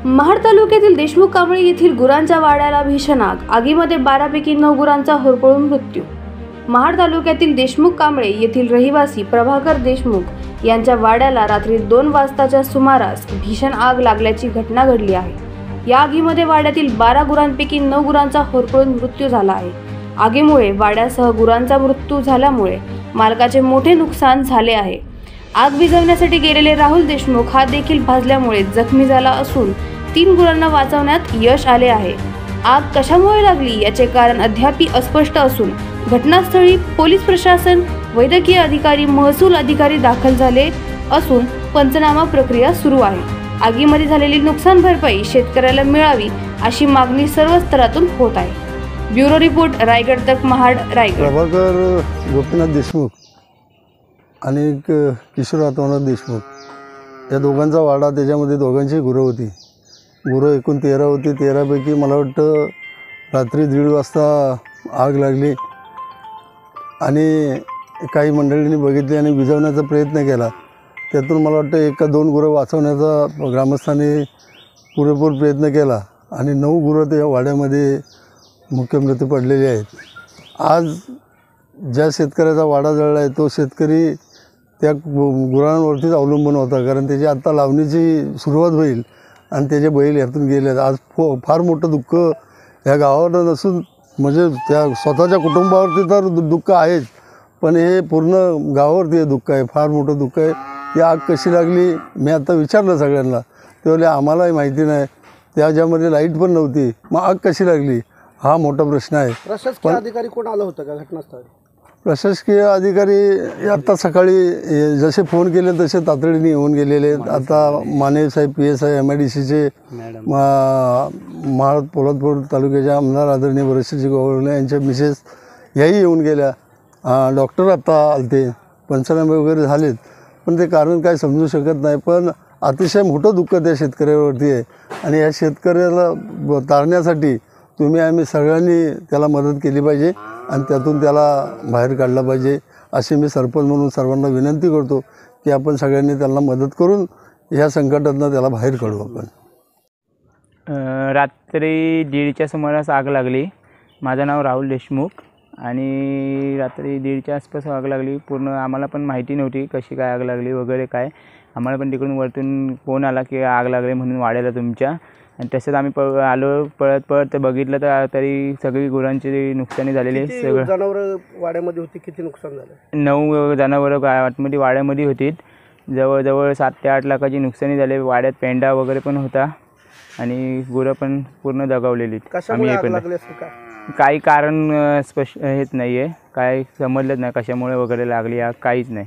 महाड तालुक्यातील देशमुख कांबळे येथील गुरांच्या वाड्याला भीषण आग. आगीमध्ये 12 पैकी 9 गुरांचा होरपळून मृत्यू. महाड तालुक्यातील देशमुख कांबळे येथील रहिवासी प्रभाकर देशमुख यांच्या वाड्याला रात्री 2 वाजताच्या सुमारास भीषण आग लागल्याची घटना घडली आहे. या आगीमध्ये वाड्यातील 12 गुरांपैकी 9 गुरांचा होरपळून मृत्यू झाला आहे. आगीमुळे वाड्यासह गुरांचा मृत्यू झाल्यामुळे मालकाचे मोठे नुकसान झाले आहे. आग विझवण्यासाठी गेलेले राहुल देशमुख हा देखील भाजल्यामुळे जखमी झाला असून 3 गुरांना वाचवण्यात यश आले आहे. आग कशामुळे लागली याचे कारण अद्याप अस्पष्ट असून घटनास्थळी पोलीस प्रशासन, वैद्यकीय अधिकारी, महसूल अधिकारी दाखल झाले असून पंचनामा प्रक्रिया सुरू आहे. आगीमध्ये झालेली नुकसान भरपाई शेतकऱ्याला मिळावी अशी मागणी सर्व स्तरातून होत आहे. ब्युरो रिपोर्ट, रायगड तक, महाड, रायगड. प्रभाकर गोपीनाथ देशमुख आणि किशोर आत्मानाथ देशमुख या दोघांचा वाडा, त्याच्यामध्ये दोघांची गुरं होती. गुरं एकूण 13 होती. 13 पैकी मला वाटतं रात्री 1:30 वाजता आग लागली आणि काही मंडळींनी बघितली आणि विझवण्याचा प्रयत्न केला. त्यातून मला वाटतं 1 का 2 गुरं वाचवण्याचा ग्रामस्थांनी पुरेपूर प्रयत्न केला आणि 9 गुरं त्या वाड्यामध्ये मुख्य मृत्यू पडलेले आहेत. आज ज्या शेतकऱ्याचा वाडा जळला आहे तो शेतकरी त्या गुरांवरतीच अवलंबून होता, कारण त्याची आत्ता लावणीची सुरुवात होईल आणि त्याचे बैल यातून गेले. आज फार मोठं दुःख या गावावर नसून म्हणजे त्या स्वतःच्या कुटुंबावरती तर दुःख आहेच, पण हे पूर्ण गावावरती हे दुःख आहे, फार मोठं दुःख आहे. ती आग कशी लागली मी आता विचारलं सगळ्यांना, ते बोलले आम्हालाही माहिती नाही, त्याच्यामध्ये लाईट पण नव्हती, मग आग कशी लागली हा मोठा प्रश्न आहे. प्रशासकीय अधिकारी कोण आलं होतं का घटनास्थळी? प्रशासकीय अधिकारी आत्ता सकाळी जसे फोन केले तसे तातडीने येऊन गेलेले आहेत. आता माने साहेब PSI MIDCचे महाड पोलादपूर तालुक्याच्या आमदार आदरणीय बरेचसे गोवळे यांच्या मिसेस याही येऊन गेल्या. डॉक्टर आत्ता आलते, पंचनामे वगैरे झालेत, पण ते कारण काय समजू शकत नाही. पण अतिशय मोठं दुःख त्या शेतकऱ्यावरती आहे आणि या शेतकऱ्याला तारण्यासाठी आम्ही सगळ्यांनी त्याला मदत केली पाहिजे आणि त्यातून त्याला बाहेर काढलं पाहिजे अशी मी सरपंच म्हणून सर्वांना विनंती करतो की आपण सगळ्यांनी त्यांना मदत करून ह्या संकटातून त्याला बाहेर काढू. आपण रात्री 1:30च्या सुमारास आग लागली. माझं नाव राहुल देशमुख आणि रात्री 1:30च्या आसपास आग लागली. पूर्ण आम्हाला पण माहिती नव्हती कशी काय आग लागली वगैरे काय. आम्हाला पण तिकडून वरतून फोन आला की आग लागली म्हणून वाड्याला तुमच्या, आणि तसंच आम्ही आलो. पळत बघितलं तर तरी सगळी गुरांची नुकसानी झालेली आहे. सगळं जनावरं वाड्यामध्ये होती. किती नुकसान झालं? 9 जनावरं आतमध्ये वाड्यामध्ये होती. जवळजवळ 7 ते 8 लाखाची नुकसानी झाली. वाड्यात पेंडा वगैरे पण होता आणि गुरं पण पूर्ण दगावलेली. आम्ही हे पण काही कारण स्पष्ट हेच नाही आहे, काय समजलंच नाही कशामुळे वगैरे लागली आग, काहीच नाही.